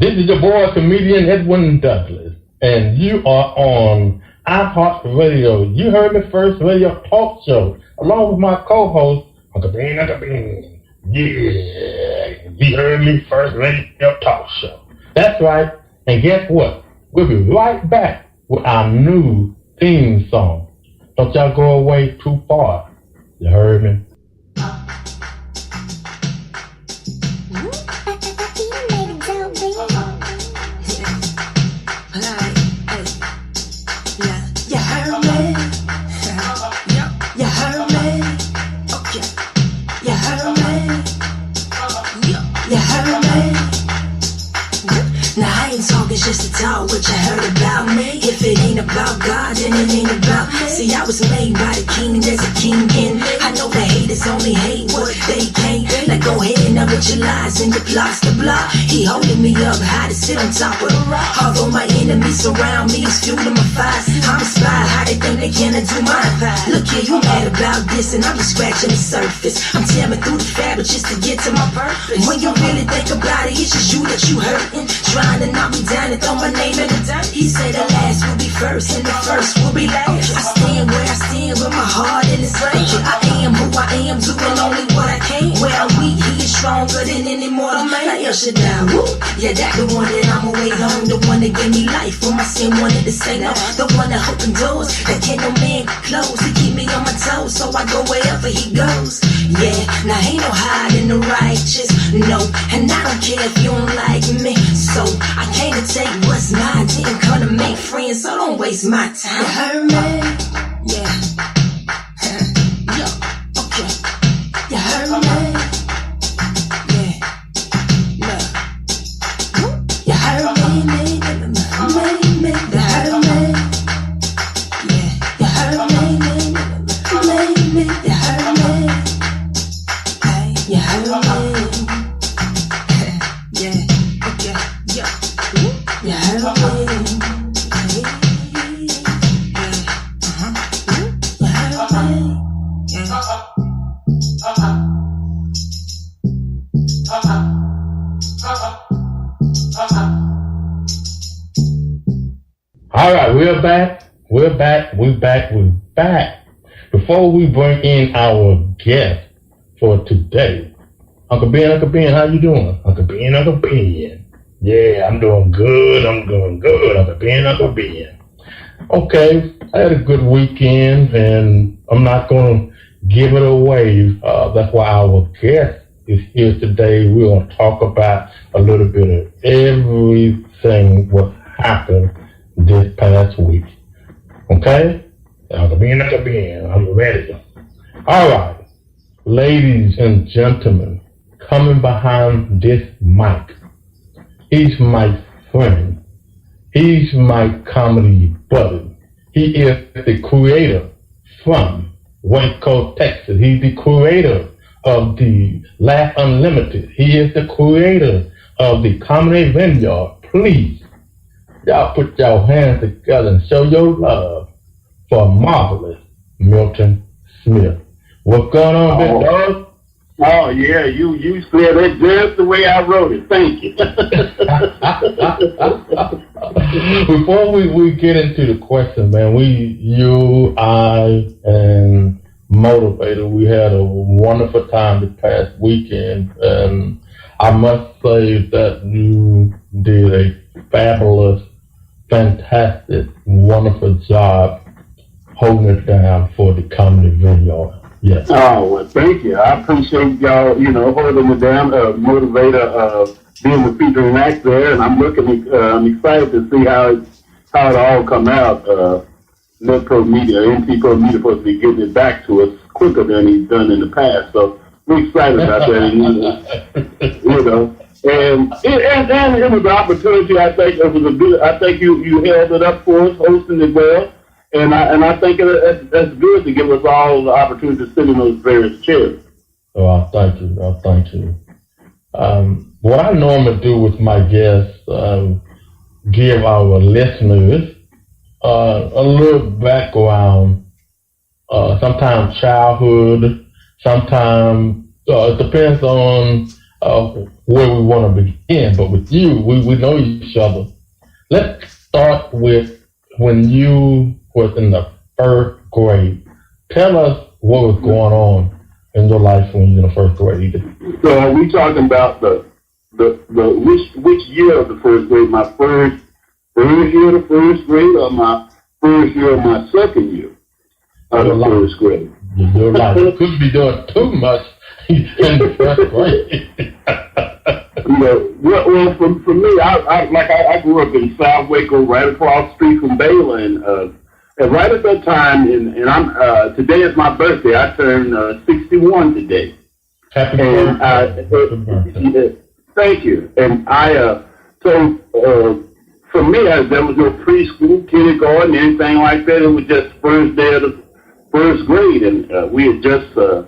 This is your boy, comedian Edwin Douglas, and you are on iHeartRadio. You heard me first radio talk show, along with my co-host, Uncle Bean. Yeah, you heard me first radio talk show. That's right, and guess what? We'll be right back with our new theme song. Don't y'all go away too far. You heard me? Just to talk what you heard about me. If it ain't about God, then it ain't about me. See, I was made by the king, there's a king in me. I know the haters only hate what they can't. Like, go ahead now with your lies and your plots to block. He holding me up high to sit on top of the rock. Although my enemies surround me, it's fueling my fires. I'm inspired how they think they cannot do mine. Look here, you mad about this and I'm just scratching the surface. I'm tearing through the fabric just to get to my purpose. When you really think about it, it's just you that you hurting. Trying to knock me down and throw my name in the dirt. He said the last will be first and the first will be last. I stand where I stand with my heart in his range. I am who I am, doing only what I can. Where I'm weak, he is stronger than any mortal man. Like El Shaddai, woo. Yeah, that the one that I'ma wait on. The one that gave me life when my sin wanted to say no. The one that opened doors that can't no man close. He keep me on my toes, so I go wherever he goes. Yeah, now ain't no hiding the righteous, no. And I don't care if you don't like me. So I came to take what's mine. Didn't come to make friends, so don't waste my time. You heard me? Yeah. Yo, okay. You heard me? Yeah. Look. You heard me? You heard me? Yeah. You heard me? You heard me? Hey, you heard me? Yeah. Okay. Yo. You heard me? All right, we're back. Before we bring in our guest for today, Uncle Ben, how you doing? Uncle Ben. Yeah, I'm doing good, Uncle Ben. Okay, I had a good weekend, and I'm not going to give it away. That's why our guest is here today. We're going to talk about a little bit of everything what happened this past week. Okay? Uncle Ben, I'm ready. All right, ladies and gentlemen, coming behind this mic, he's my friend. He's my comedy buddy. He is the creator from Waco, Texas. He's the creator of the Laugh Unlimited. He is the creator of the Comedy Vineyard. Please, y'all put your hands together and show your love for marvelous-milton-smith. What's going on, Big Dog? Oh, yeah, you said it just the way I wrote it. Thank you. Before we get into the question, man, you, I, and Motivator, we had a wonderful time this past weekend, and I must say that you did a fabulous, fantastic, wonderful job holding it down for the Comedy Vineyard. Yes. Oh, well, thank you. I appreciate y'all, holding it down, Motivator, being the featuring act there, and I'm excited to see how it all come out. NetPro Media, NT Pro Media, supposed to be getting it back to us quicker than he's done in the past. So we're excited about that. And it was an opportunity. I think it was a good. I think you held it up for us, hosting it well, and I think that's good to give us all the opportunity to sit in those various chairs. Oh, thank you. What I normally do with my guests, give our listeners a little background, sometimes childhood, sometimes it depends on where we want to begin. But with you, we know each other. Let's start with when you was in the first grade. Tell us what was going on in your life when you were in the first grade. So are we talking about the which year of the first grade? My first year of the first grade, or my first year of my second year of the first grade? Your life. You couldn't be doing too much in the first grade. Well, for me, I grew up in South Waco, right across the street from Baylor, and right at that time, and I'm today is my birthday. I turned 61 today. Happy birthday. Thank you. And for me, there was no preschool, kindergarten, anything like that. It was just first day of the first grade, and we had just school.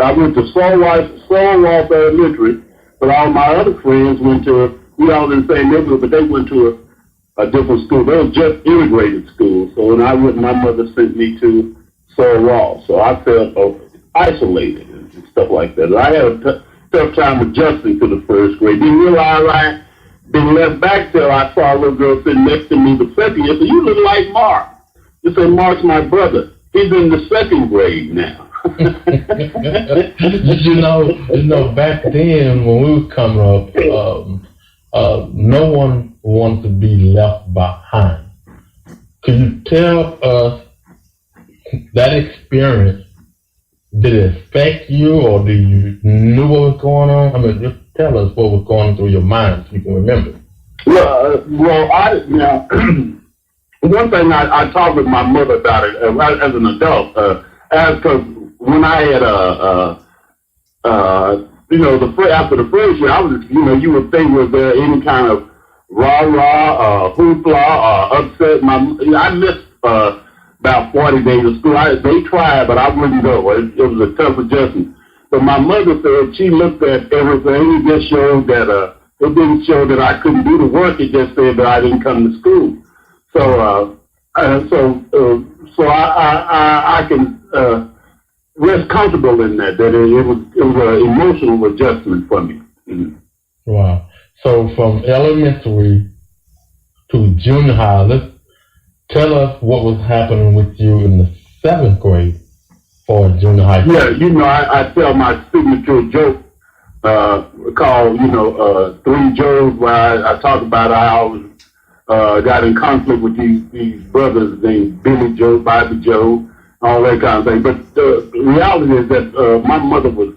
I went to Solwalth Elementary, but all my other friends we all in the same neighborhood, but they went to a different school. They were just integrated schools. So my mother sent me to Solwalth, so I felt isolated and stuff like that. I had a tough time adjusting to the first grade. Didn't realize I'd been left back till I saw a little girl sitting next to me the second year. So you look like Mark. You say, Mark's my brother. He's in the second grade now. you know, back then when we were coming up, no one wanted to be left behind. Could you tell us that experience? Did it affect you, or did you knew what was going on? I mean, just tell us what was going through your mind so you can remember. Now, one thing I talked with my mother about it as an adult, because when I had after the first year, I was, you would think, was there any kind of rah-rah, hoopla, upset? I missed about 40 days of school. They tried, but I wouldn't go. It was a tough adjustment. But my mother said she looked at everything. It just showed that it didn't show that I couldn't do the work. It just said that I didn't come to school. So I can rest comfortable in that it was an emotional adjustment for me. Mm-hmm. Wow. So from elementary to junior high, tell us what was happening with you in the 7th grade for junior high. Yeah, I tell my signature joke called, Three Joes, where I talk about how I got in conflict with these brothers named Billy Joe, Bobby Joe, all that kind of thing. But the reality is that my mother was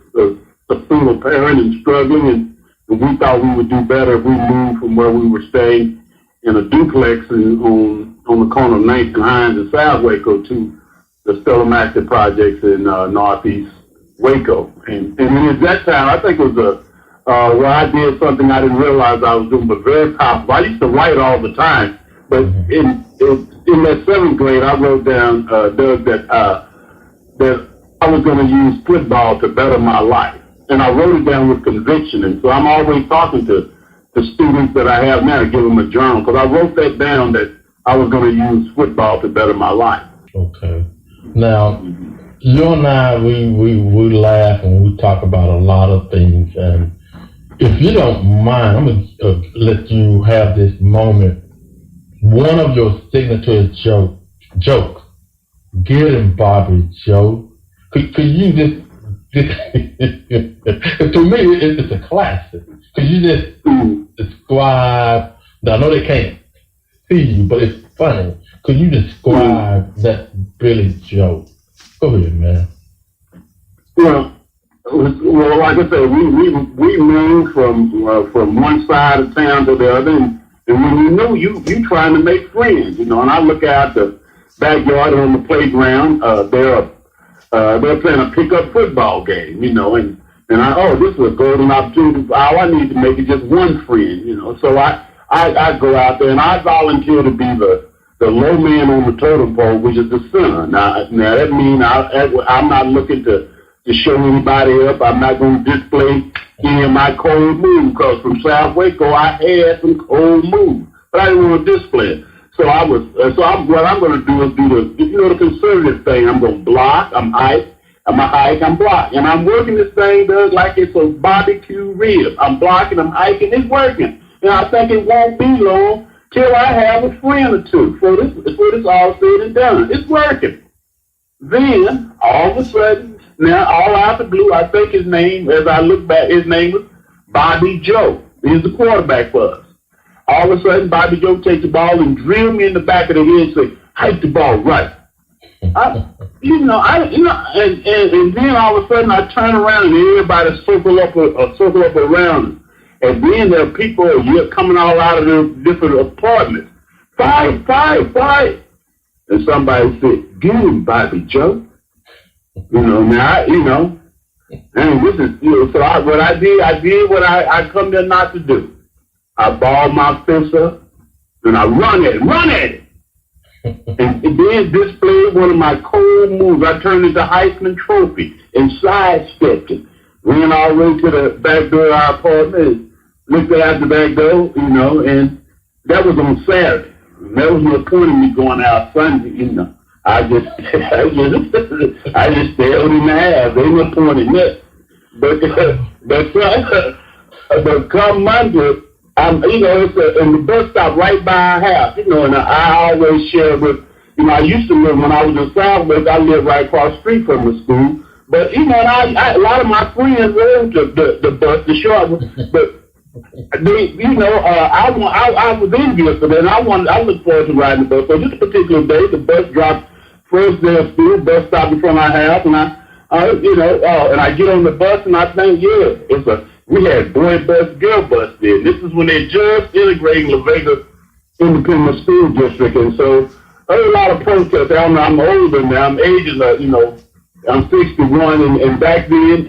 a single parent and struggling, and we thought we would do better if we moved from where we were staying in a duplex on the corner of 9th and Hines in South Waco to the Stella Maxey projects in northeast Waco. And at that time, I think it was where I did something I didn't realize I was doing, but very powerful. I used to write all the time, but in that 7th grade, I wrote down, Doug, that I was going to use football to better my life. And I wrote it down with conviction. And so I'm always talking to the students that I have now to give them a journal, because I wrote that down that I was going to use football to better my life. Okay. Now, you and I, we laugh and we talk about a lot of things. And if you don't mind, I'm going to let you have this moment. One of your signature jokes, Getting Bobby Joe. Could you just to me, it's a classic. Could you just describe, I know they can't see you, but it's funny. Could you describe that Billy Joe? Go ahead, man. Well, like I said, we moved from one side of town to the other, and when you know you trying to make friends, and I look out the backyard on the playground, they're playing a pickup football game, and this is a golden opportunity. All I need to make is just one friend, So I go out there and I volunteer to be the low man on the totem pole, which is the center. Now that means I'm not looking to show anybody up. I'm not going to display any of my cold moves, because from South Waco I had some cold moves, but I didn't want to display it. So what I'm going to do is do the conservative thing. I'm going to block. I'm I'm a hike, I'm blocking. And I'm working this thing, Doug, like it's a barbecue rib. I'm blocking, I'm hiking, it's working. And I think it won't be long till I have a friend or two before this all said and done. It's working. Then, all of a sudden, now, all out the blue, I think his name, as I look back, his name was Bobby Joe. He's the quarterback for us. All of a sudden, Bobby Joe takes the ball and drills me in the back of the head and says, hike the ball right. And then all of a sudden I turn around and everybody circle up around us. And then there are people coming all out of their different apartments. Fight, fight, fight. And somebody said, get him, Bobby Joe. And this is, so what I did what I come there not to do. I balled my fist up and I run at it. And then displayed one of my cold moves. I turned into Heisman Trophy and sidestepped it. Ran all the way to the back door of our apartment, looked out the back door, and that was on Saturday. There was no point in me going out Sunday, I just stared in the ass. There was no point in that. But come Monday, it's in the bus stop right by our house, and I always share with, I used to live, when I was in Southwest, I lived right across the street from the school, but, and a lot of my friends rode the bus, the short one, but they, I was envious of that, and I look forward to riding the bus. So this particular day, the bus dropped first day of school, bus stopped in front of our house, and and I get on the bus, and I think, we had boy bus, girl bus there. This is when they just integrated La Vega Independent School District. And so there was a lot of protests. I'm older now. I'm aging, I'm 61. And back then,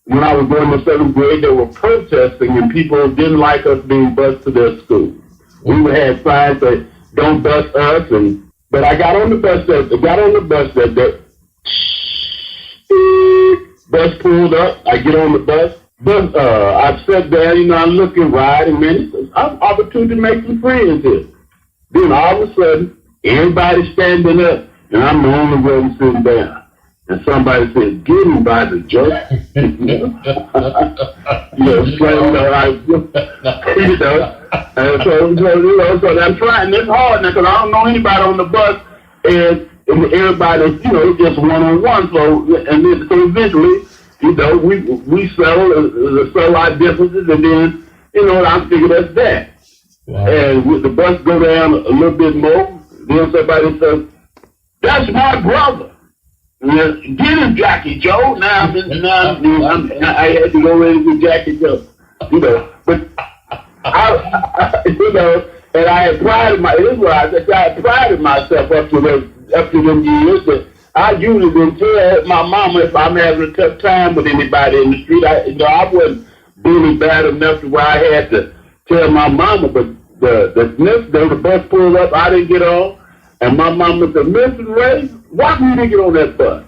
when I was going to 7th grade, they were protesting and people didn't like us being bused to their school. We would have signs that don't bus us. But I got on the bus that bus pulled up. I get on the bus. But I sat there, I'm looking right, and man, it's an opportunity to make some friends here. Then all of a sudden, everybody's standing up, and I'm the only one sitting down. And somebody says, get him by the joke. So I'm trying this hard now, because I don't know anybody on the bus, and everybody, it's just one-on-one, so eventually, we settle our differences, and then, I figure that's that. Wow. And with the bus go down a little bit more, then somebody says, that's my brother. Get him, Jackie Joe. Now, I had to go in with Jackie Joe, But and I had prided myself up to them years that I usually didn't tell my mama if I'm having a tough time with anybody in the street. I wasn't really bad enough to where I had to tell my mama. But the next day, the bus pulled up, I didn't get on, and my mama said, Mr. Ray, why didn't you get on that bus?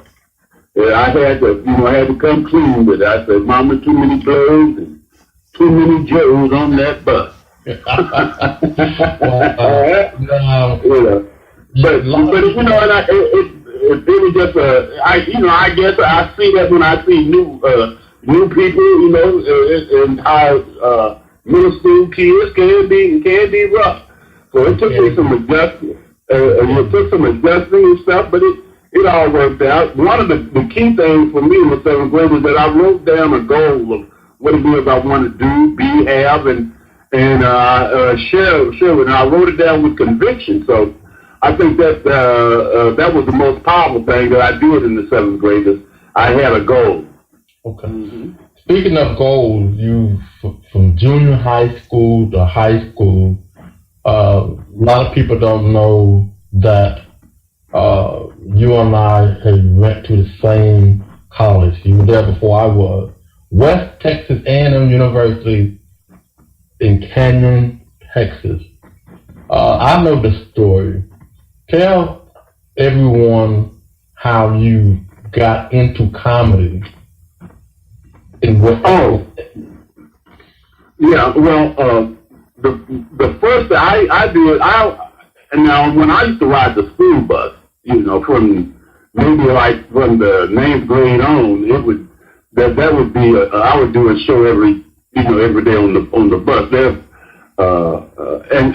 And I had to come clean with it. I said, Mama, too many blows and too many Joes on that bus. It was just I guess I see that when I see new people, and how middle school kids can be rough. So it took me some adjusting. And stuff, but it all worked out. One of the key things for me in the 7th grade was that I wrote down a goal of what it is I want to do, be, have, and share with. And I wrote it down with conviction. So I think that that was the most powerful thing that I did in the 7th grade. Is I had a goal. Okay. Mm-hmm. Speaking of goals, you from junior high school to high school. A lot of people don't know that you and I had went to the same college. You were there before I was. West Texas A&M University in Canyon, Texas. I know the story. Tell everyone how you got into comedy. The first thing I did, now when I used to ride the school bus, from maybe like from the 9th grade on, that would be I would do a show every day on the bus there, and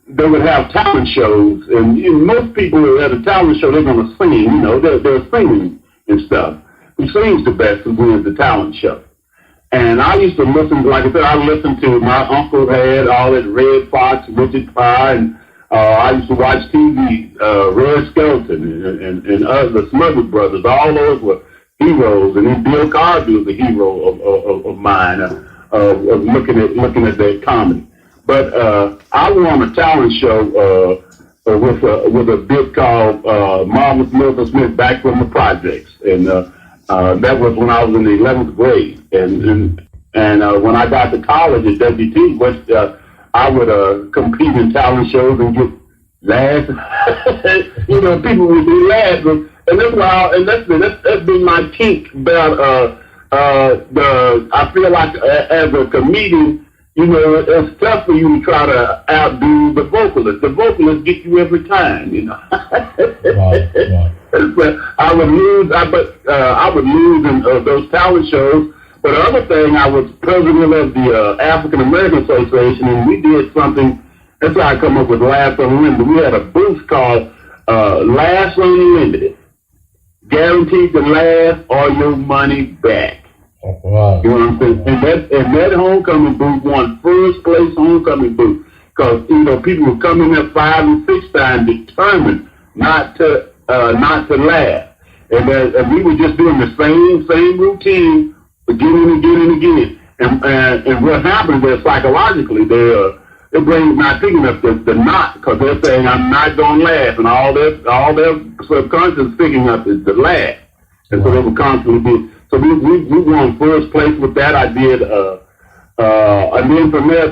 they would have talent shows, and most people at a talent show, they're going to sing, they're singing and stuff. Who sings the best who wins the talent show. And I used to listen, like I said, I listened to, my uncle had all that Red Fox, Richard Pryor, and I used to watch TV, Red Skelton and the Smuggler Brothers. All those were heroes, and then Bill Cosby was a hero of mine, of looking at that comedy. But I won a talent show with a bit called Marvelous-Milton-Smith, Back from the Projects, and that was when I was in the 11th grade. And when I got to college at WT, I would compete in talent shows and get laughs. People would be laughing, and that's been my kink about I feel like as a comedian, it's tough for you to try to outdo the vocalist. The vocalist gets you every time, Right. But I would lose in those talent shows. But the other thing, I was president of the African American Association, and we did something. That's how I come up with Laughs Unlimited. We had a booth called Laughs Unlimited, guaranteed to laugh or your money back. Wow. You know what I'm saying? And that homecoming booth won first place homecoming booth because people would come in there 5 and 6 times determined not to laugh, and we were just doing the same routine again and again and again. And what happens is psychologically they bring not picking up the knot because they're saying I'm not gonna laugh, and all their subconscious picking up is the laugh, and so they were constantly be. So we won first place with that. I did, and then from there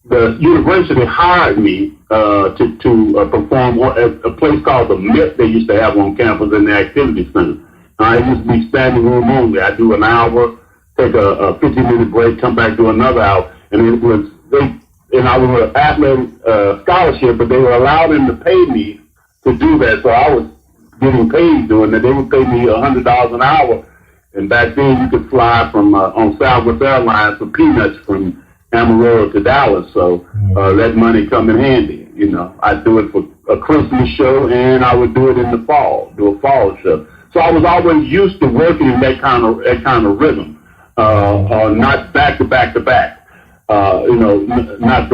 the university hired me to perform at a place called the Met they used to have on campus in the activity center. It used to be standing room only. I do an hour, take a 15-minute break, come back to another hour, and I was an athletic scholarship, but they were allowing them to pay me to do that. So I was getting paid doing that. They would pay me $100 an hour, and back then you could fly from on Southwest Airlines for peanuts from Amarillo to Dallas. So that money come in handy. I'd do it for a Christmas show, and I would do it in the fall, do a fall show. So I was always used to working in that kind of rhythm, not back to back to back. Not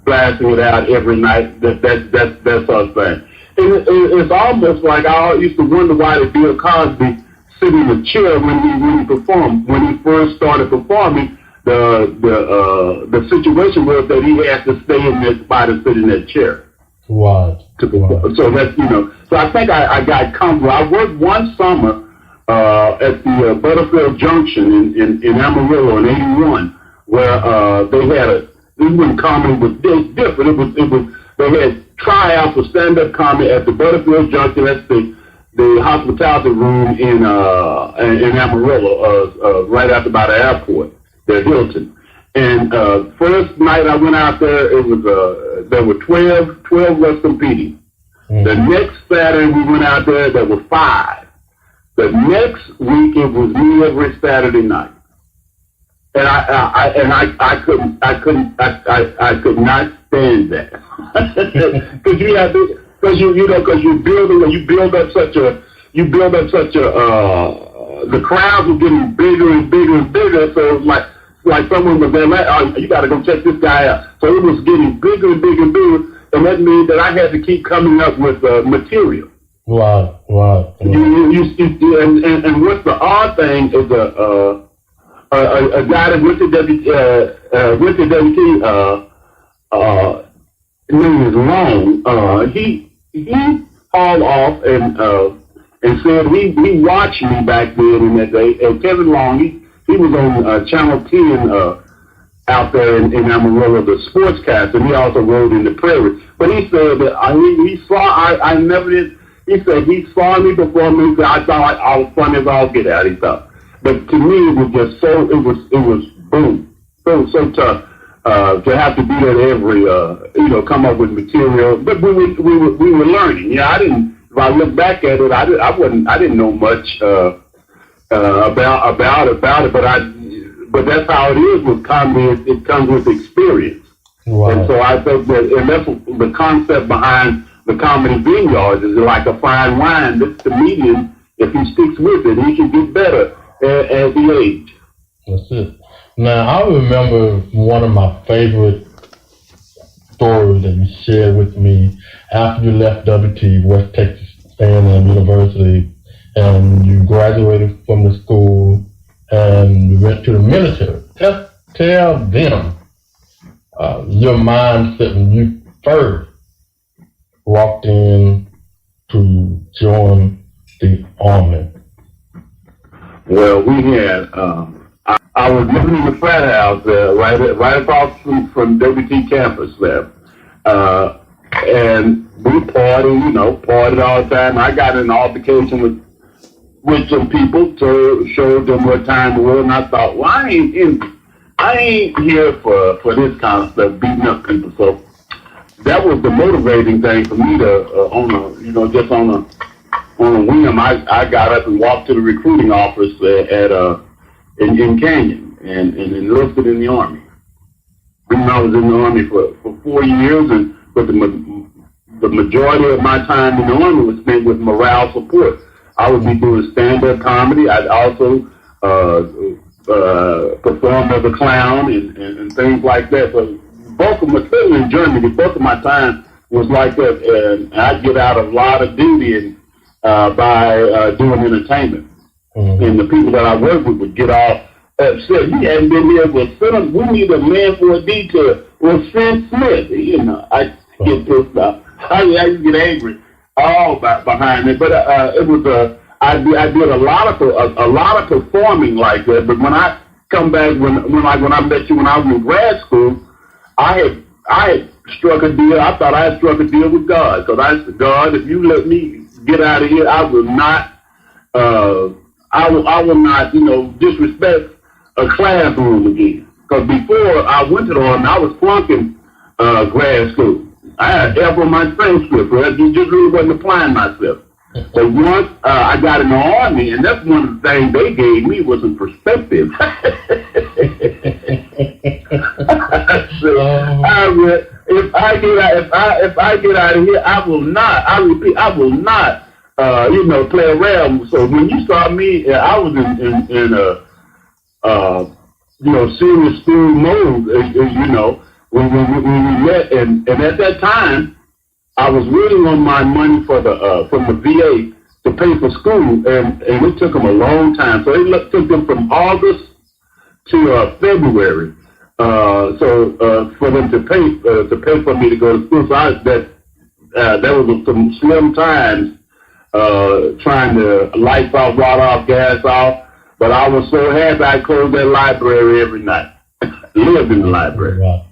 blasting it out every night. That sort of thing. It's almost like I used to wonder why did Bill Cosby sit in a chair when he performed. When he first started performing, the situation was that he had to stay in that spot and sit in that chair. Wow. So that's So I think I got comfortable. I worked one summer at the Butterfield Junction in Amarillo in '81, where they had this was comedy was different. It was they had tryouts for stand-up comedy at the Butterfield Junction. That's the hospitality room in Amarillo, right after by the airport, the Hilton. And first night I went out there, it was there were 12 of us competing. Mm-hmm. The next Saturday we went out there were 5. The next week it was me every Saturday night. And I could not stand that. Because you build up such a the crowds were getting bigger and bigger and bigger. So like someone was there, you got to go check this guy out. So it was getting bigger and bigger and bigger, and that means that I had to keep coming up with material. Wow. And what's the odd thing is a guy that went to WT, name is Long. He hauled off and said he watched me back then in that day. And Kevin Long, he was on Channel 10 out there in Amarillo, the sportscast, and he also rode in the Prairie. But he said that he saw I never did. He said he saw me before me. I thought I was funny as all get out. He thought. But to me, it was just it was boom, so tough. to have to do that every, come up with material. But we were learning. Yeah, I didn't. If I look back at it, I didn't know much about it. But that's how it is with comedy. It comes with experience. Wow. And so I think that, and that's the concept behind the comedy vineyards, is like a fine wine. This comedian, if he sticks with it, he can get better as he age. That's it. Now, I remember one of my favorite stories that you shared with me after you left WT, West Texas A&M University, and you graduated from the school and you went to the military. Tell them your mindset when you first walked in to join the Army. Well, we had, I was living in the frat house right across from WT campus there. And we partied all the time. I got in an altercation with some people, showed them what time it was, and I thought, well, I ain't here for this kind of stuff, beating up people. So that was the motivating thing for me to, just on a whim, I got up and walked to the recruiting office in Canyon and enlisted in the Army. And I was in the Army for 4 years, but the majority of my time in the Army was spent with morale support. I would be doing stand-up comedy. I'd also perform as a clown and things like that. So both of my, especially in Germany, both of my time was like that, and I'd get out a lot of duty by doing entertainment. Mm-hmm. And the people that I worked with would get off upset. He hadn't been here, we need a man for a detail. Well, send Smith. I get pissed off. I get angry all behind it. But it was I did a lot of performing like that. But when I come back, when I met you when I was in grad school, I had struck a deal. I thought I had struck a deal with God, because I said, God, if you let me get out of here, I will not disrespect a classroom again. Because before I went to the Army, I was flunking grad school. I had F on my transcript, right? Just really wasn't applying myself. But once I got in the Army, and that's one of the things they gave me was some perspective. If I get out of here, I will not. I repeat, I will not. Play around. So when you saw me, I was in serious school mode. When we met, and at that time, I was waiting on my money from the VA to pay for school, and it took them a long time. So it took them from August to February. For them to pay for me to go to school. So that was some slim times trying to lights off, water off, gas off. But I was so happy I closed that library every night. Lived in the library. Right.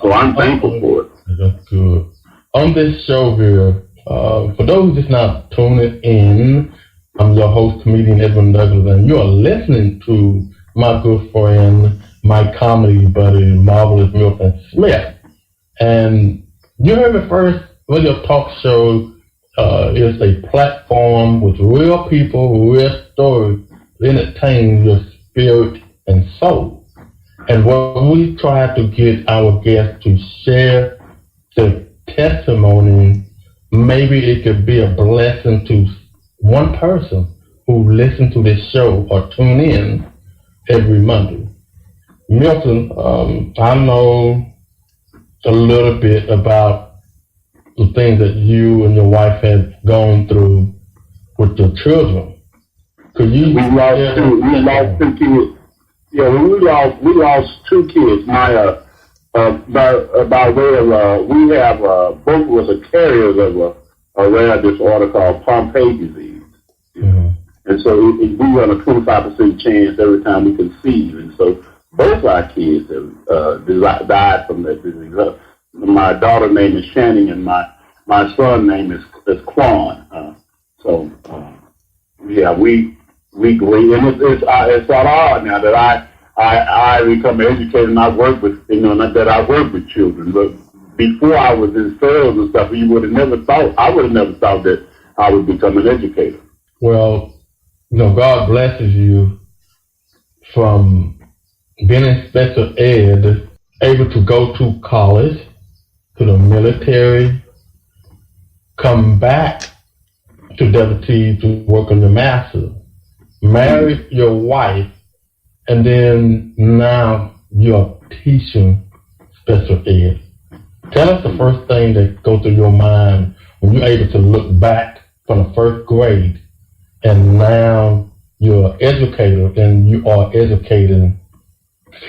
So I'm thankful for it. That's good. On this show here, for those just not tuning in, I'm your host, comedian-Edwin-Douglas, and you are listening to my good friend, my comedy buddy, marvelous-milton-smith. And you heard me first, your talk show is a platform with real people, real stories, to entertain your spirit and soul. And when we try to get our guests to share their testimony, maybe it could be a blessing to one person who listens to this show or tune in every Monday. Milton, I know a little bit about the things that you and your wife have gone through with your children. Could you? We lost two kids. Yeah, we lost two kids. My by way of we have both of us are carriers of a rare disorder called Pompe disease. Mm-hmm. And so we run a 25% chance every time we conceive. And so both our kids have died from that disease. My daughter's name is Shannon, and my son's name is Quan. We agree, and it's odd now that I become an educator and I work with, not that I work with children, but before I was in sales and stuff, I would have never thought that I would become an educator. Well, God blesses you from being in special ed, able to go to college, to the military, come back to WT to work on the master, marry your wife, and then now you're teaching special ed. Tell us the first thing that goes through your mind when you're able to look back from the first grade and now you're an educator and you are educating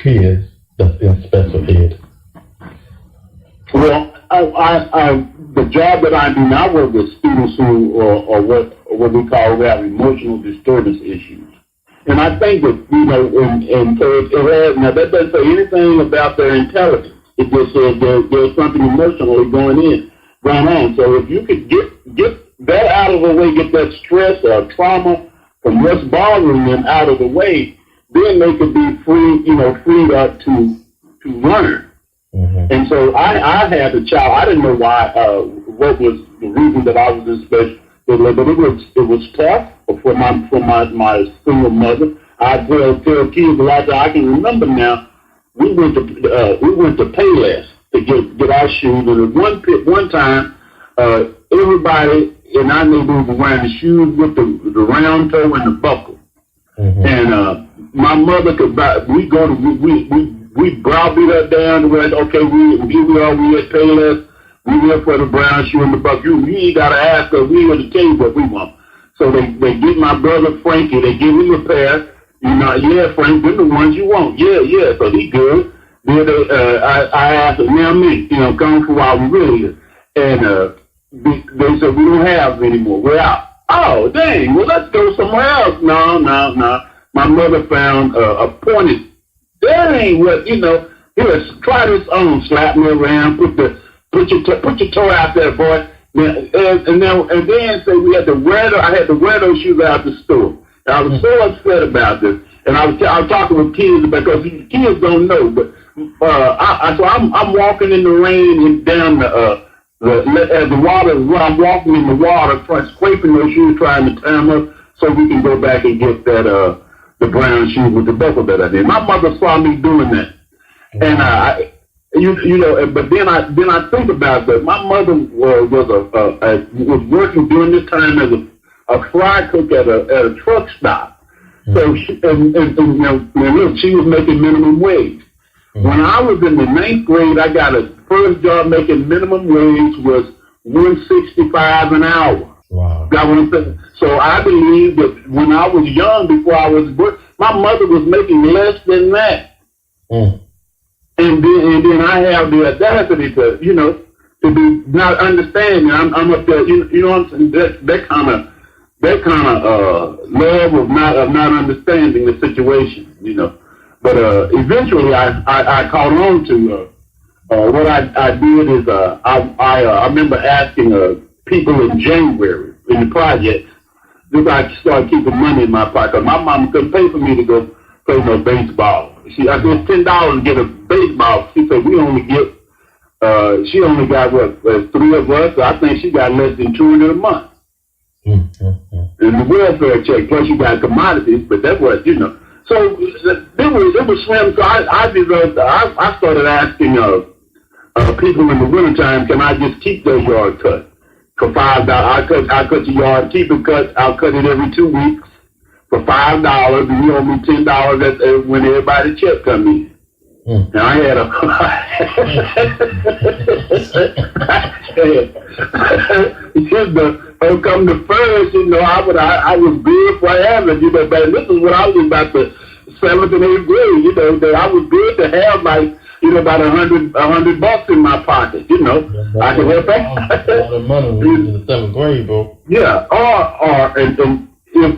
kids that's in special ed. Well, the job that I do now, I work with students who are what we call have emotional disturbance issues. And I think that, and so it has, now that doesn't say anything about their intelligence. It just says there's something emotionally going on. So if you could get that out of the way, get that stress or trauma from what's bothering them out of the way, then they could be freed up to learn. Mm-hmm. And so I had a child. I didn't know why, what was the reason that I was in special, but it was tough for my single mother. I tell kids a lot. I can remember now. We went to Payless to get our shoes, and at one time, everybody in our neighborhood was wearing the shoes with the round toe and the buckle. Mm-hmm. And my mother could buy. We browbeat her down to where, okay, we at Payless. We here for the brown shoe and the buckle. You ain't gotta ask us. We here to tell you what we want. So they get my brother Frankie. They give him a pair. Yeah, Frank, they're the ones you want. Yeah. So he good. Then I asked him, now me, come for a while, we really is. And they said, we don't have any more. We're out. Oh, dang, well, let's go somewhere else. No. My mother found a pointed, that ain't what, here, try this on, slap me around, put your toe out there, boy. And then say we had I had to wear those shoes out the store. And I was so upset about this, and I was talking with kids because kids don't know. But so I'm walking in the rain and down the water. I'm walking in the water, scraping those shoes, trying to tie them up so we can go back and get that the brown shoe with the buckle that I did. My mother saw me doing that, and but then I think about that. My mother was working during this time as a fry cook at a truck stop. So she, and look, she was making minimum wage. When I was in the 9th grade, I got a first job making minimum wage was $1.65 an hour. Wow. Got what I'm saying? So I believe that when I was young, before I was born, my mother was making less than that. And then I have the audacity to be not understanding. I'm up there, you know what I'm saying? That kind of love of not understanding the situation, But eventually I caught on to what I did is I remember asking people in January in the project, just I started keeping money in my pocket. My mom couldn't pay for me to go play no baseball. I said $10 to get a baseball. She said we only get. She only got 3 of us. So I think she got less than $200 a month. And the welfare check, plus you got commodities, but that was, So it was slim. So I started asking people in the wintertime, can I just keep their yard cut for $5? I cut the yard, keep it cut. I'll cut it every 2 weeks for $5, and you owe me $10 when everybody's check come in. And I had come the first, I was good forever, but this is when I was about the 7th and 8th grade, that I was good to have about $100 in my pocket, I could have that. A lot of money when you was in the 7th grade, bro. Yeah, and if,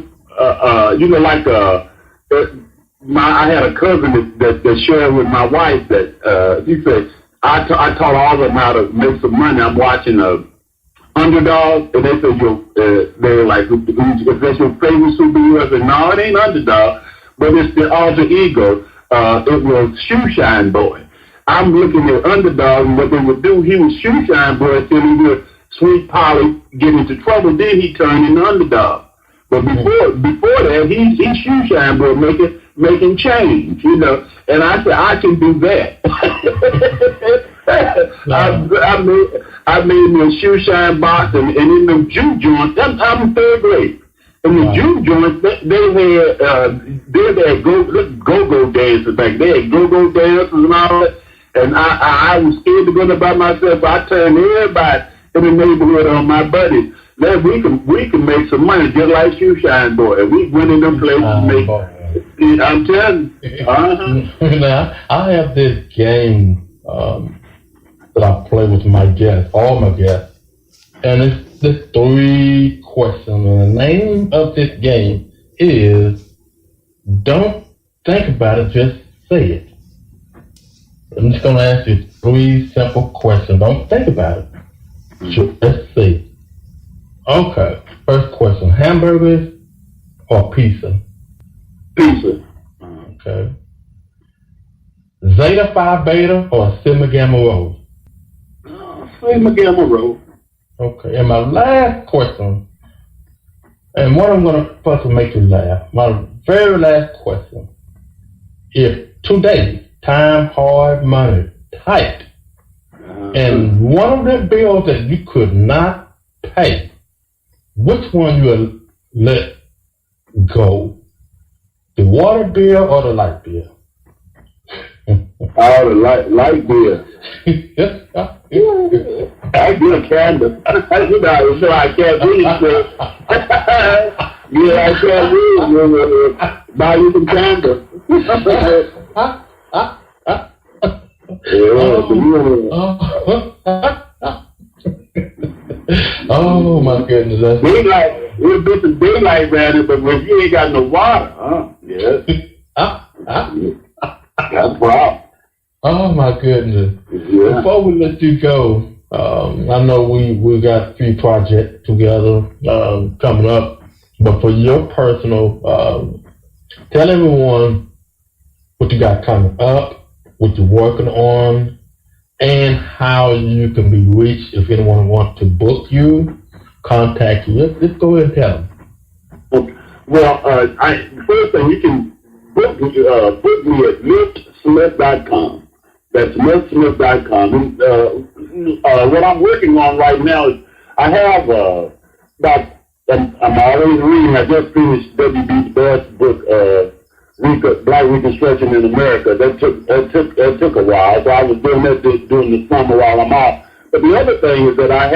I had a cousin that shared with my wife that he said, I taught all of them how to make some money. I'm watching Underdog, and they said, they're like, if that's your favorite superhero? I said, no, it ain't Underdog, but it's the alter ego. it was Shoeshine Boy. I'm looking at Underdog, and what they would do, he was Shoeshine Boy until he would Sweet Polly get into trouble, then he turned into Underdog. But before that, he's Shoeshine Boy making change, you know. And I said, I can do that. I made me a shoeshine box, and in the juke joints, I'm in third grade. In the juke joints, they had go-go dancers back there, go-go dancers and all that. And I was scared to go there by myself. I turned everybody in the neighborhood on my buddies. Man, we can make some money just like Shoeshine Boy. And we went in them places to make. I'm telling you. Now, I have this game that I play with my guests, all my guests, and it's the 3 questions. And the name of this game is "Don't think about it, just say it." I'm just going to ask you 3 simple questions. Don't think about it. Just say it. Okay. First question: hamburgers or pizza? Pizza. Okay. Zeta Phi Beta or Sigma Gamma Rho? Sigma Gamma Rho. Okay. And my last question, and what I'm going to first make you laugh, my very last question: if today, time, hard, money, tight, and one of the bills that you could not pay, which one you will let go? The water bill or the light bill? Oh, the light bill. I get a candle. You know, so I can't read. Yeah, I can't read. Buy you some candles. Oh my goodness. We'll do some daylight running, but when you ain't got no water, yes. That's a problem. Oh my goodness. Yeah. Before we let you go, I know we got a few projects together coming up, but for your personal, tell everyone what you got coming up, what you're working on, and how you can be reached if anyone wants to book you, contact you. Let's go ahead and tell them. Well, first thing, you can book me at milton-smith.com. That's milton-smith.com. What I'm working on right now is I have I'm always reading. I just finished W.B. Bush's book, Black Reconstruction in America. That took a while, so I was doing that during the summer while I'm out. But the other thing is that I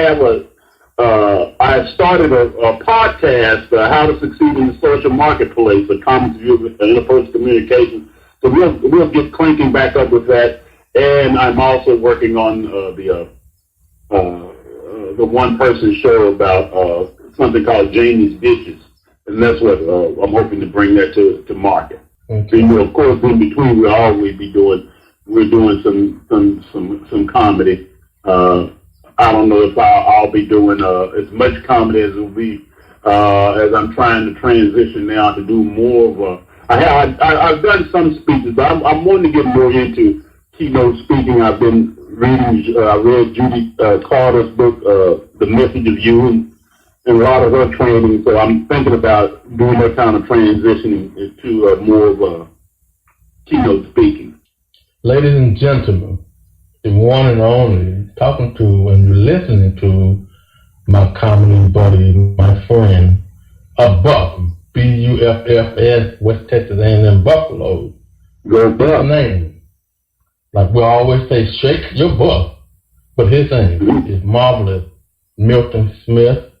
started a podcast, How to Succeed in the Social Marketplace, a common view of interpersonal communication. So we'll get cranking back up with that. And I'm also working on the one-person show about something called Jamie's Dishes, and that's what I'm hoping to bring that to market. Okay. So, of course, in between we'll always be doing some comedy. I don't know if I'll be doing as much comedy as will be as I'm trying to transition now to do more of a. I've done some speeches, but I'm wanting to get more into keynote speaking. I've been reading. I read Judy Carter's book, The Message of You, and a lot of her training. So I'm thinking about doing that kind of transitioning into more of a keynote speaking. Ladies and gentlemen, the one and only, talking to and listening to my comedy buddy, my friend, Buff, Buffs, West Texas A&M Buffalo. Go Buff. Name. Like we always say, shake your butt. But his name is marvelous-milton-smith.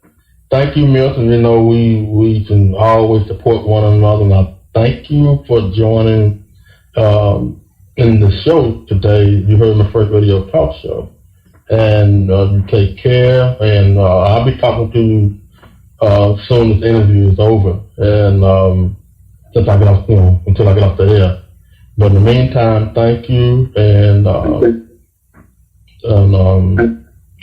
Thank you, Milton. You know, we can always support one another. And I thank you for joining in the show today. You heard my first radio talk show. And you take care. And I'll be talking to you soon as the interview is over. And until I get off the air. But in the meantime, thank you, and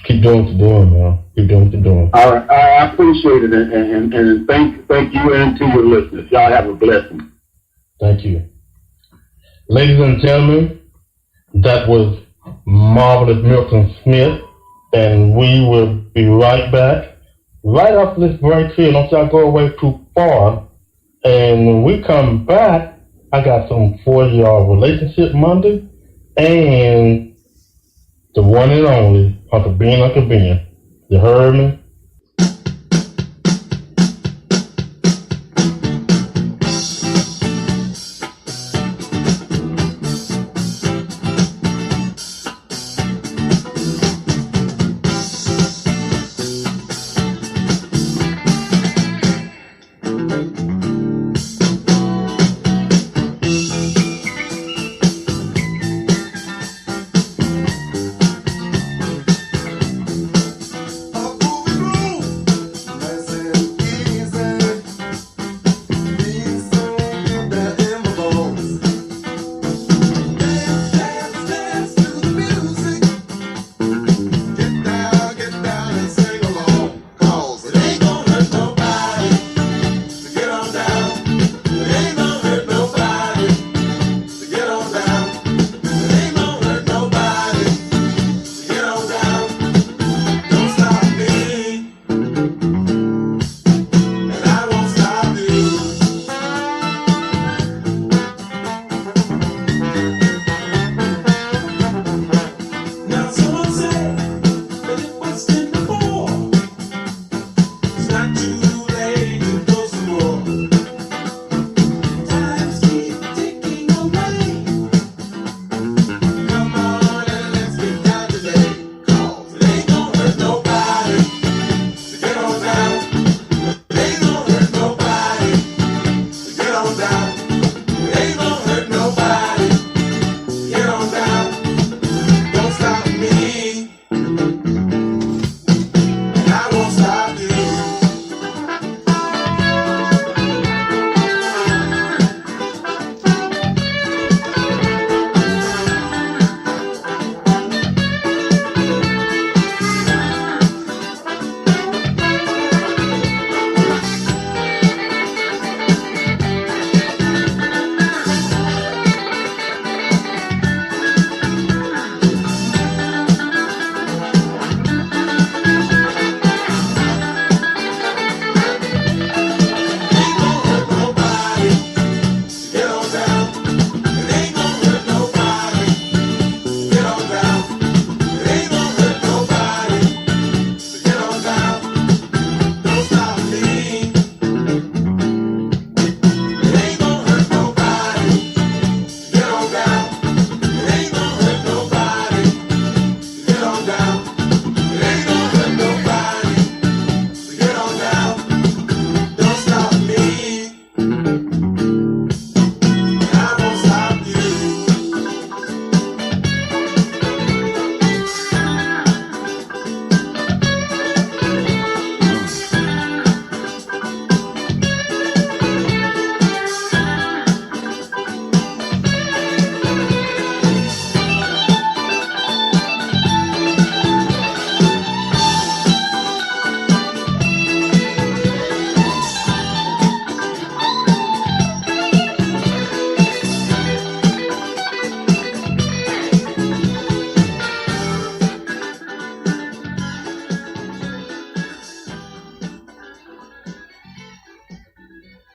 keep doing what you're doing, man. Keep doing what you're doing. All right, I appreciate it, and thank you and to your listeners. Y'all have a blessing. Thank you. Ladies and gentlemen, that was marvelous-milton-smith, and we will be right back. Right after this break here, don't y'all go away too far. And when we come back, I got some for y'all Relationship Monday and the one and only Uncle Ben. You heard me?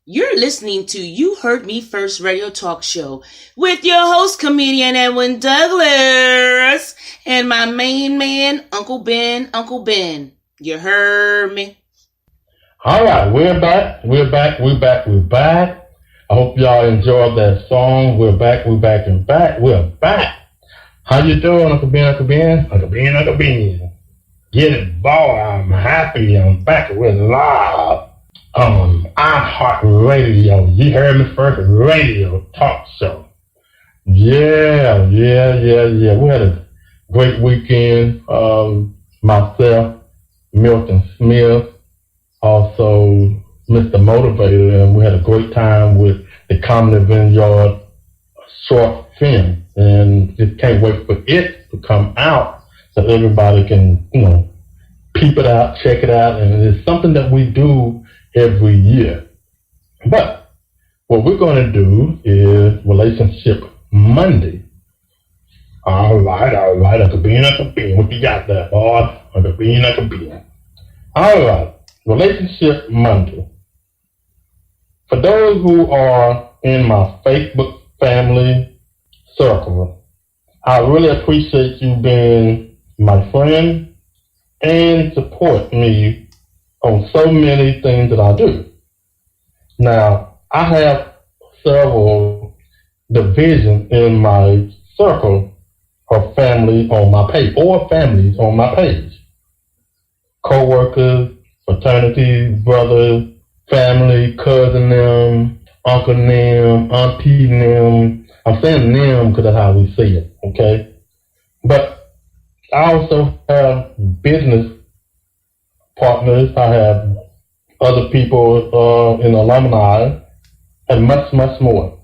You're listening to You Heard Me First radio talk show with your host, comedian-edwin-douglas, and my main man, Uncle Ben. You heard me? All right, we're back. I hope y'all enjoyed that song. We're back. How you doing, Uncle Ben? Get it, boy. I'm happy. I'm back with live. iHeartRadio. You heard me first radio talk show. Yeah. We had a great weekend. Myself, Milton Smith, also Mr. Motivator, and we had a great time with the Comedy Vineyard short film. And just can't wait for it to come out so everybody can, peep it out, check it out. And it's something that we do every year. But what we're going to do is Relationship Monday. All right. Uncle Ben. What you got there, boy? Uncle Ben. All right. Relationship Monday. For those who are in my Facebook family circle, I really appreciate you being my friend and support me on so many things that I do. Now, I have several divisions in my circle of family on my page, or families on my page. Co-workers, fraternity, brothers, family, cousin them, uncle them, auntie them. I'm saying them because that's how we see it, okay? But I also have business partners. I have other people in alumni, and much, much more.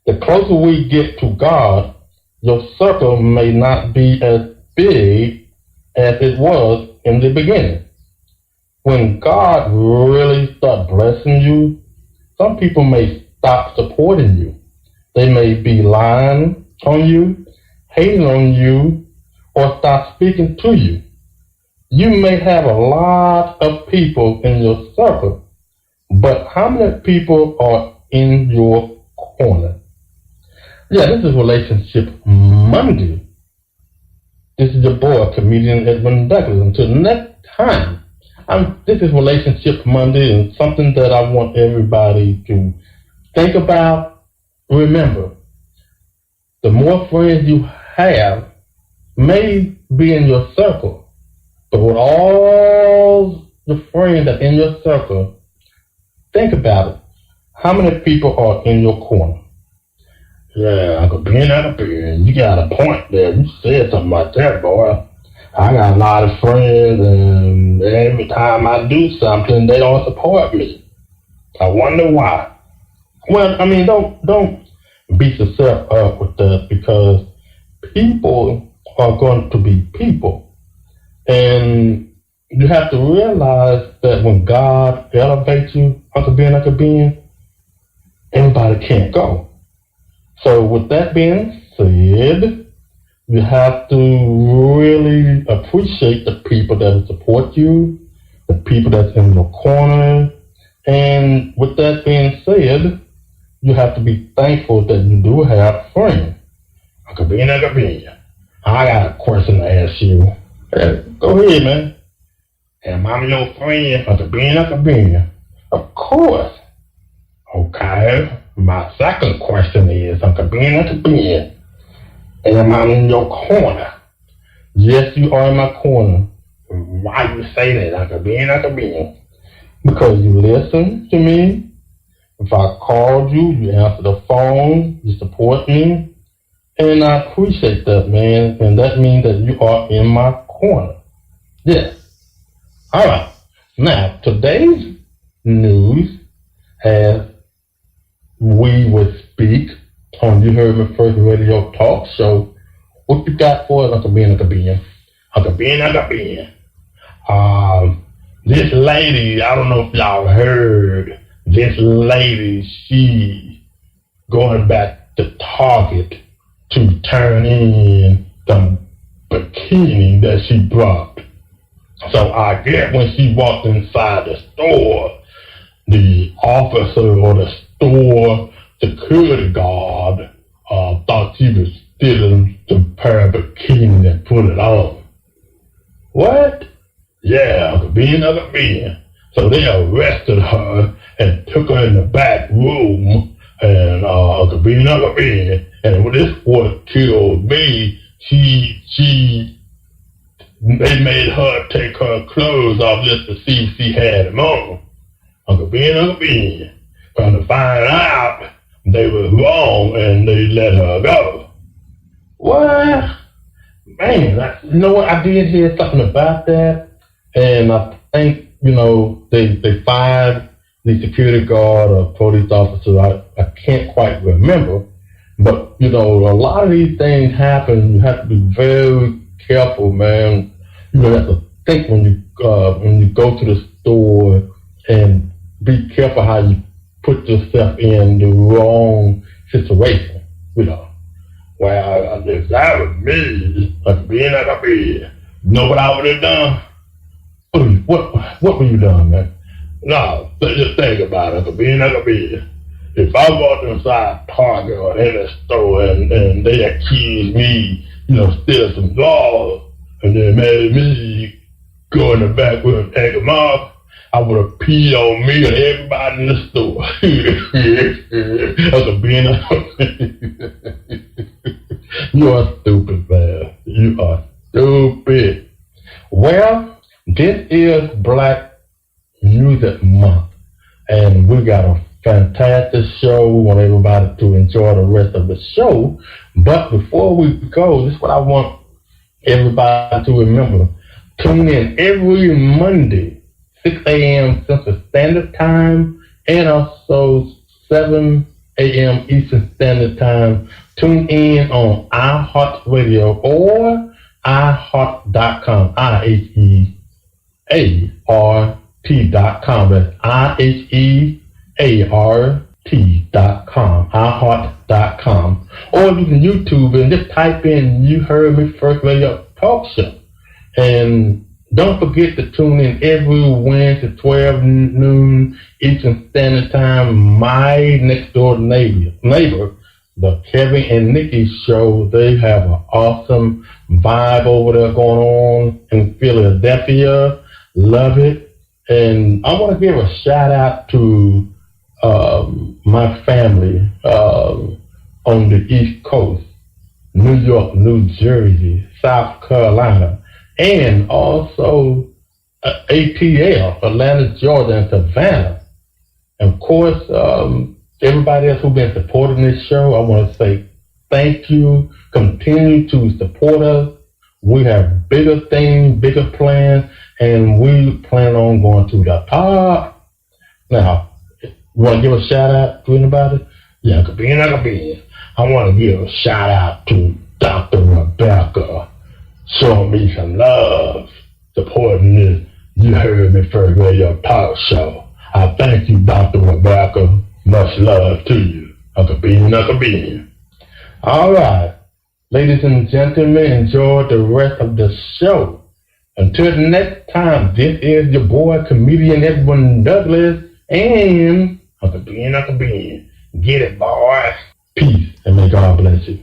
The closer we get to God, your circle may not be as big as it was in the beginning. When God really starts blessing you, some people may stop supporting you. They may be lying on you, hating on you, or stop speaking to you. You may have a lot of people in your circle, but how many people are in your corner? Yeah, this is Relationship Monday. This is your boy, comedian-edwin-douglas. Until next time, this is Relationship Monday, and something that I want everybody to think about. Remember, the more friends you have may be in your circle, but with all the friends that are in your circle, think about it. How many people are in your corner? Yeah, Uncle Ben, you got a point there. You said something like that, boy. I got a lot of friends, and every time I do something, they don't support me. I wonder why. Well, I mean, don't beat yourself up with that, because people are going to be people. And you have to realize that when God elevates you, Uncle Ben, everybody can't go. So with that being said, you have to really appreciate the people that support you, the people that's in your corner. And with that being said, you have to be thankful that you do have friends. Uncle Ben, I got a question to ask you. Go ahead, man. Am I your friend, Uncle Ben? Of course. Okay. My second question is, Uncle Ben, am I in your corner? Yes, you are in my corner. Why you say that, Uncle Ben? Because you listen to me. If I called you, you answer the phone, you support me. And I appreciate that, man. And that means that you are in my corner. Yes. All right. Now, today's news, as we would speak on Uheardme First Radio Talk Show, what you got for us, Uncle Ben? This lady, I don't know if y'all heard, this lady, she going back to Target to turn in the bikini that she brought. So I guess when she walked inside the store, the officer or the store security guard thought she was stealing some pair of bikini and put it on. What? Yeah, Uncle Ben. So they arrested her and took her in the back room, and Uncle Ben, and this what killed me. They made her take her clothes off just to see if she had them on. Uncle Ben. Trying to find out they were wrong and they let her go. What? Man, you know what? I did hear something about that, and I think, they fired the security guard or police officer. I can't quite remember, but a lot of these things happen. You have to be very careful, man. You have to think when you go to the store, and be careful how you put yourself in the wrong situation. Well, if that was me, like being like a bee, you know what I would have done? What would you done, man? No, just think about it. Being like a bee. If I walked inside Target or any store and they accused me, stealing some dolls, and they made me go in the back with and take them off, I would have peed on me and everybody in the store. That's being You are stupid, man. You are stupid. Well, this is Black Music Month, and we got a fantastic show. We want everybody to enjoy the rest of the show. But before we go, this is what I want everybody to remember. Tune in every Monday, 6 a.m. Central Standard Time, and also 7 a.m. Eastern Standard Time. Tune in on iHeartRadio or iHeart.com. IHEART.com. That's IHEART.com. iHeart.com. Or you can YouTube and just type in You Heard Me First Radio Talk Show. And don't forget to tune in every Wednesday, 12 noon Eastern Standard Time. My next door neighbor, the Kevin and Nikki Show. They have an awesome vibe over there going on in Philadelphia. Love it. And I want to give a shout out to my family on the East Coast, New York, New Jersey, South Carolina, and also ATL, Atlanta, Georgia, and Savannah. And of course, everybody else who's been supporting this show, I want to say thank you. Continue to support us. We have bigger things, bigger plans, and we plan on going to the top. Now, you want to give a shout out to anybody? Yeah, I want to give a shout out to Dr. Rebecca. Showing me some love, supporting this You Heard Me First Radio Talk Show. I thank you, Dr. Rebecca. Much love to you. Uncle Bean. All right. Ladies and gentlemen, enjoy the rest of the show. Until the next time, this is your boy, comedian Edwin-Douglas, and Uncle Bean. Get it, boy. Peace, and may God bless you.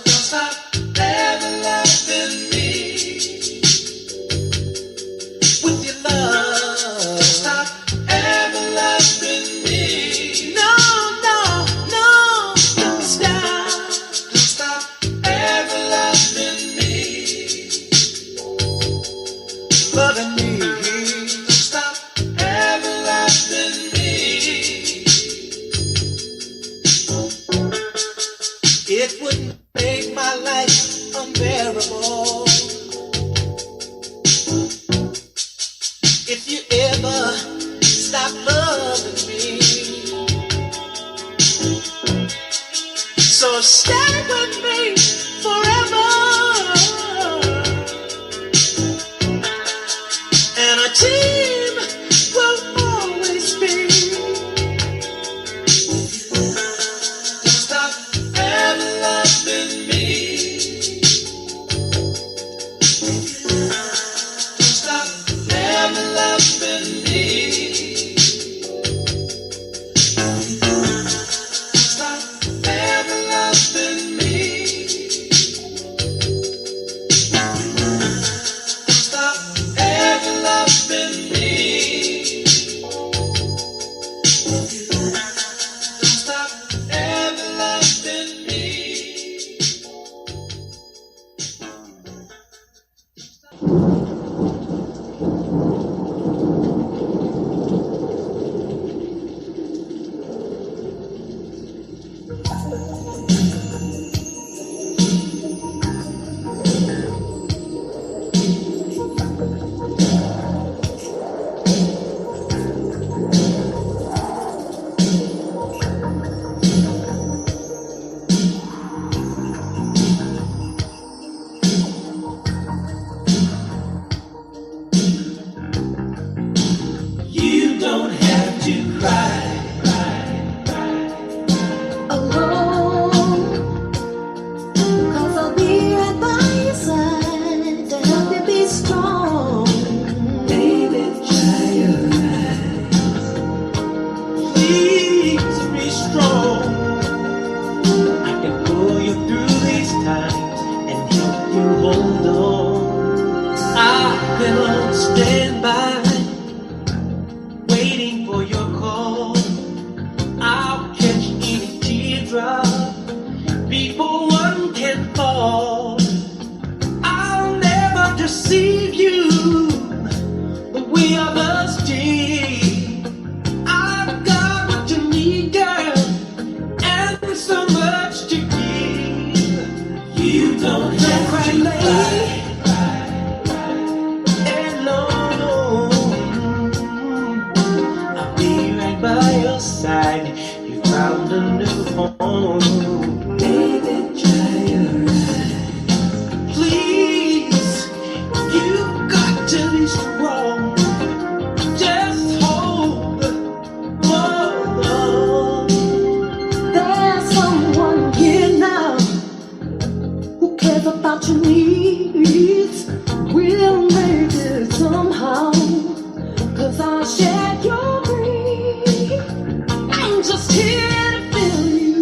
Don't stop ever loving me. So stay with me forever. And our team will always be. Don't stop ever loving me. Don't stop ever loving me. You don't have to cry alone, 'cause I'll be right by your side to help you be strong. Baby, dry your eyes. Please be strong. I can pull you through these times and help you hold on. I will stand by, waiting for your call. I'll catch any teardrop before one can fall. I'll never deceive you, but we are the team. I've got what you need, girl, and so much to give. You don't have to cry. By your side, you found a new home. Baby, dry your eyes. Please, you've got to be strong. Just hold on. There's someone here now who cares about your needs. We'll make it somehow, 'cause I'll share your dreams. I'm just here to feel you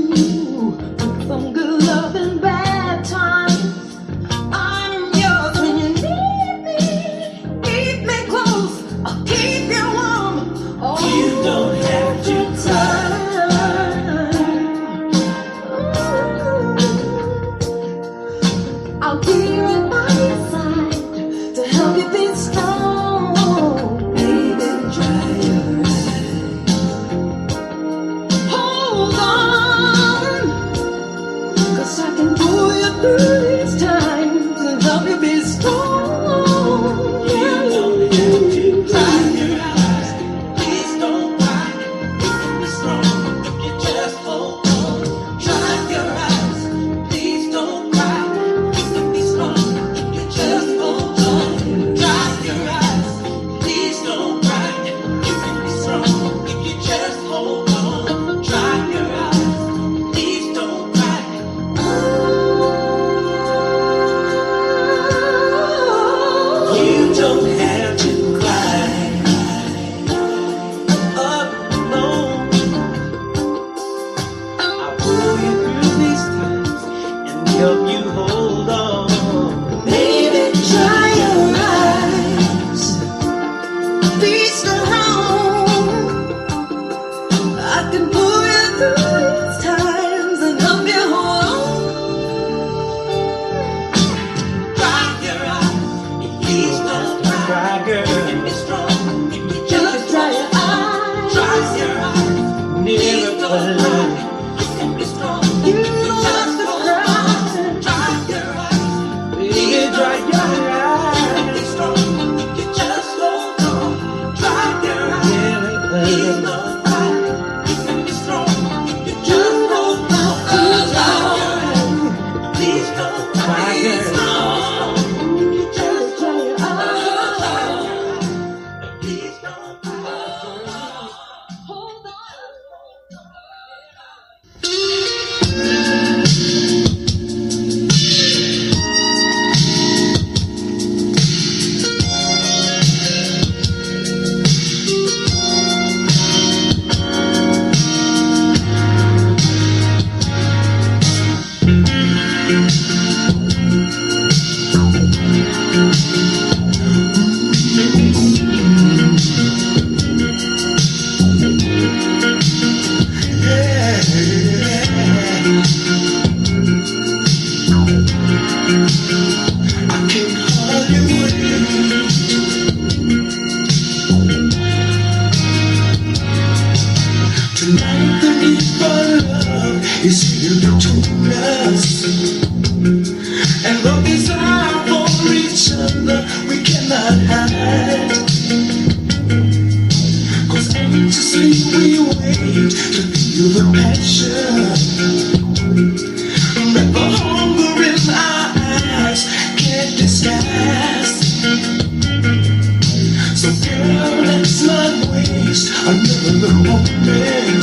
Girl, let's not waste another moment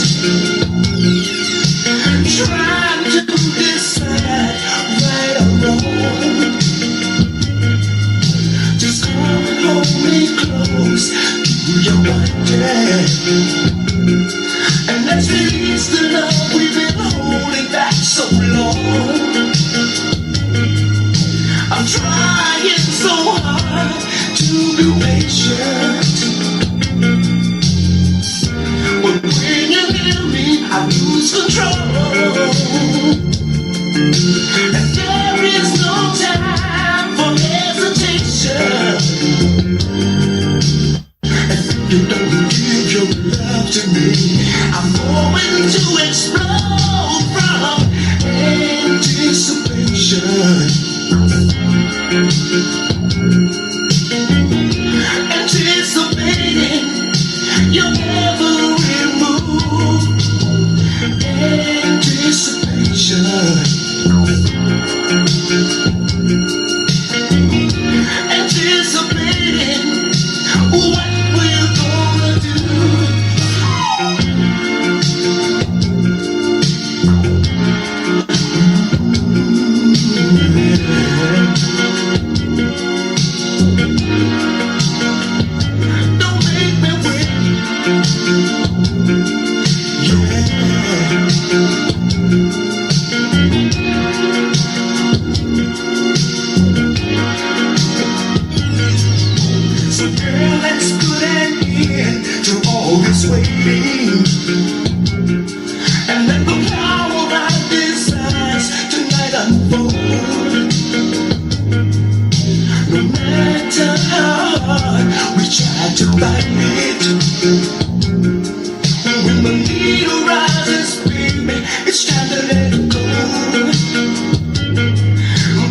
trying to decide right or wrong. Just come and hold me close to your body, and let's release the love we've been holding back so long. I'm trying so hard to be patient, but when you near me, I lose control. And there is no time for hesitation. And if you don't give your love to me, I'm going to explode from anticipation. Anticipating your every move. Anticipation. Anticipating what we're gonna do. Don't make me wait. So girl, let's put an end to all this waiting, and let the power of our desires tonight unfold. No matter how hard we try to fight it, when the needle rises, baby, it's time to let it go.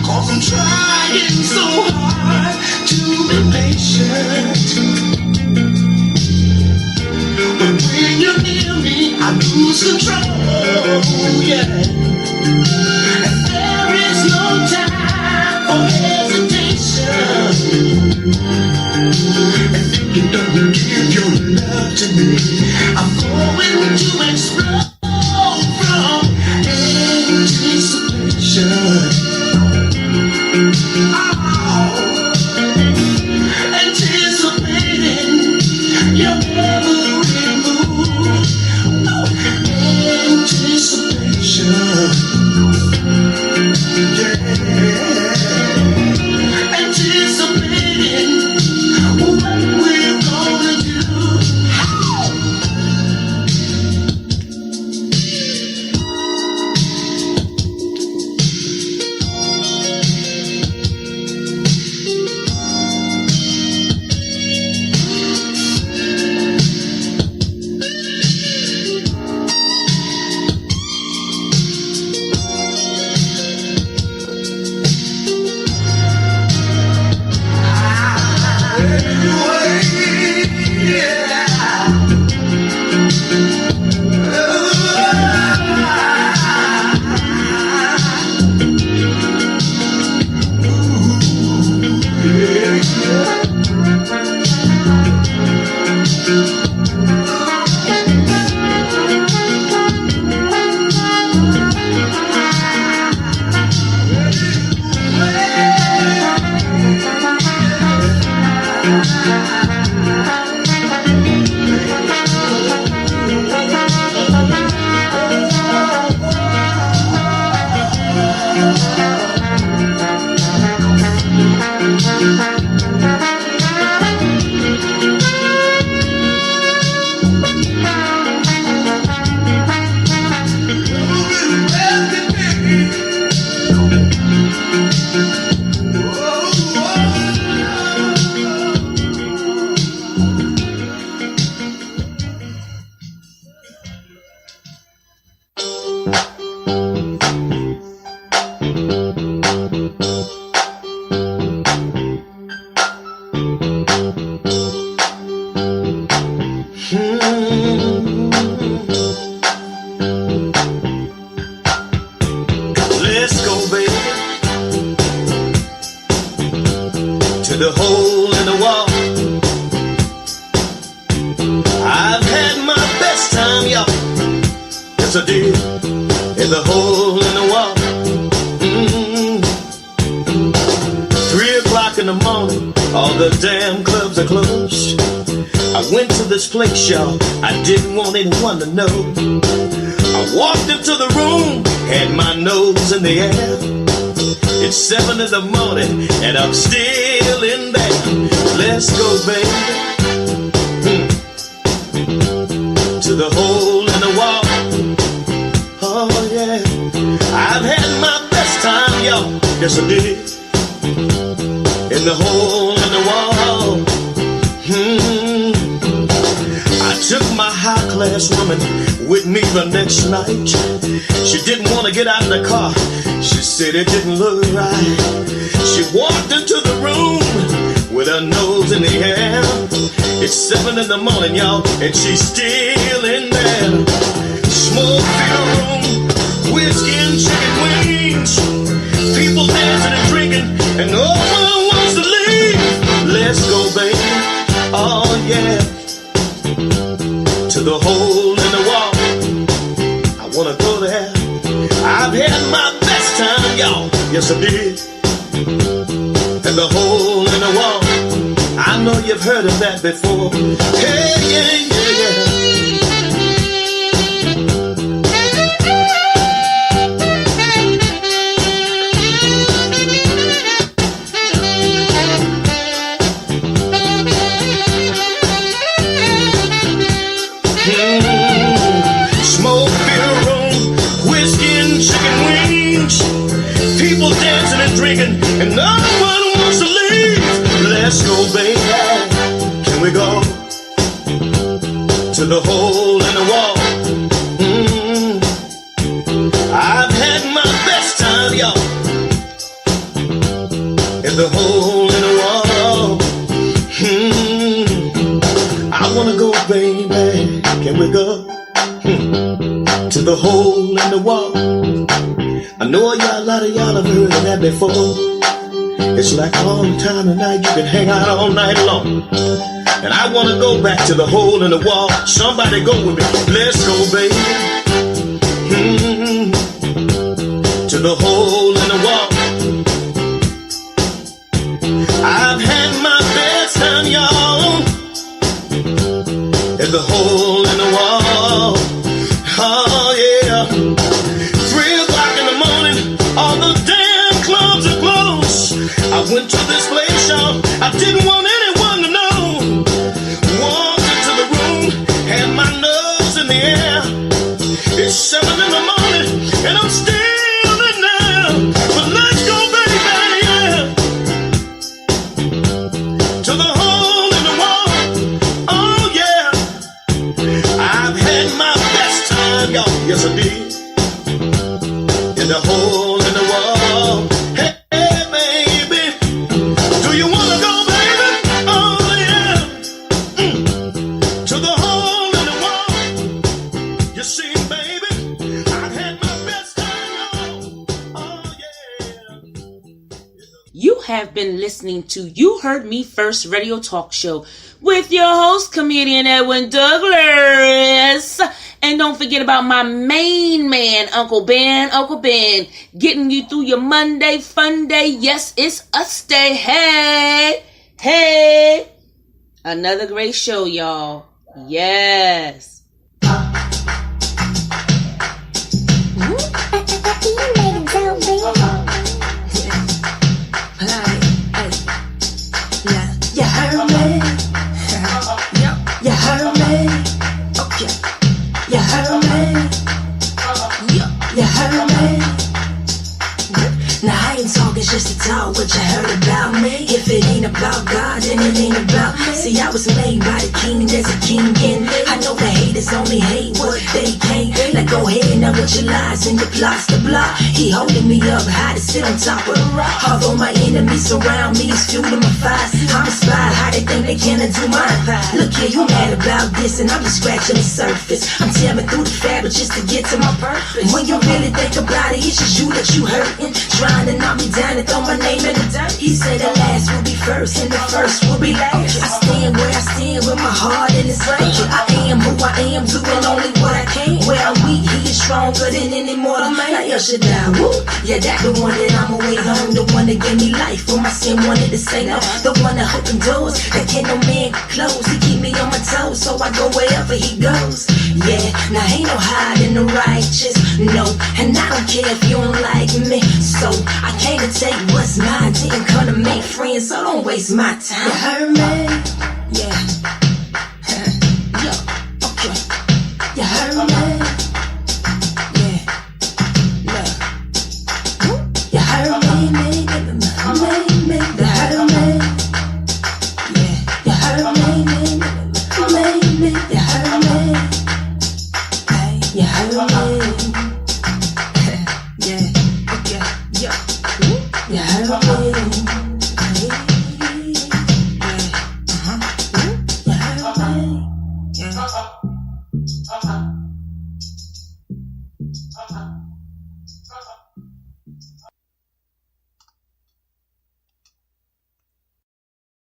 'Cause I'm trying so hard to be patient, but when you're near me, I lose control, yeah. And there is no time for hesitation. And if you don't give your love to me, I'm going to explode from anticipation. Anticipating your every move. Anticipation. Yeah. Anticipating what we're gonna do. yes I did, in the hole in the wall. 3 o'clock in the morning, all the damn clubs are closed. I went to this place, y'all, I didn't want anyone to know. I walked into the room, had my nose in the air. It's 7 in the morning, and I'm still in there. Let's go, baby, to the hole in the wall. Oh, yeah, I've had my best time, y'all, yes I did, in the hole in the wall. I took my high-class woman with me the next night. She didn't want to get out of the car. She said it didn't look right. She walked into the room with her nose in the air. It's 7 in the morning, y'all, and she's still in there. Smoke-filled room, whiskey and chicken wings, people dancing and drinking, and no one wants to leave. Let's go, baby, oh yeah, to the hole in the wall. I wanna go there. I've had my best time, y'all, yes I did, in the hole in the wall. I know you've heard of that before. Hey, yeah, yeah, yeah. Smoke-filled room, whiskey and chicken wings, people dancing and drinking, and no one wants to leave. Let's go, baby, can we go to the hole in the wall? I've had my best time, y'all, in the hole in the wall. I wanna go, baby, can we go to the hole in the wall? I know a lot of y'all have heard of that before. It's like all the time tonight, you can hang out all night long. And I wanna go back to the hole in the wall. Somebody go with me. Let's go, baby, to the hole in the wall. I've had my best time, y'all, in the hole in the wall. Oh yeah, 3 o'clock in the morning, all the damn clubs are closed. I went to this place, y'all, I didn't want anyone to know. Walked into the room, had my nose in the air. It's 7 in the morning, and I'm still in there. But let's go, baby, yeah, to the hole in the wall. Oh yeah, I've had my best time, y'all, yes I did, in the hole in the wall. Hey, baby, do you wanna go, baby? Oh yeah, to the hole in the wall. You see, baby, I've had my best time, y'all. Oh yeah. You have been listening to You Heard Me First radio talk show with your host, comedian Edwin-Douglas. And don't forget about my main man, Uncle Ben, getting you through your Monday fun day. Yes, it's us day. Hey, another great show, y'all. Yes. You heard me? You heard me? Okay. You heard me? You heard me? Now I ain't talking just to talk what you heard about me. If it ain't about God, then it ain't about me. See, I was made by the king, there's a king in. I know the haters only hate what they can't. Now go ahead now with your lies and your plots to block. He holding me up high to sit on top of the rock. Although my enemies surround me, it's fueling my fires. I'm inspired how they think they can do mine. Look here, you mad about this and I'm just scratching the surface. I'm tearing through the fabric just to get to my purpose. When you really think about it, it's just you that you hurting. Trying to knock me down, trying to throw my name in the dirt. He said the last will be first and the first will be last. I stand where I stand with my heart in his range. I am who I am, doing only what I can. Where I'm weak, he is stronger than any mortal man. Like Uheardme, woo. Yeah, that the one that I'm away home. The one that gave me life when my sin wanted to say no. The one that opened doors that can't no man close. He keep me on my toes, so I go wherever he goes. Yeah, now ain't no hiding the righteous, no. And I don't care if you don't like me. So I came to take what's mine. Didn't come to make friends, so don't waste my time. You heard me?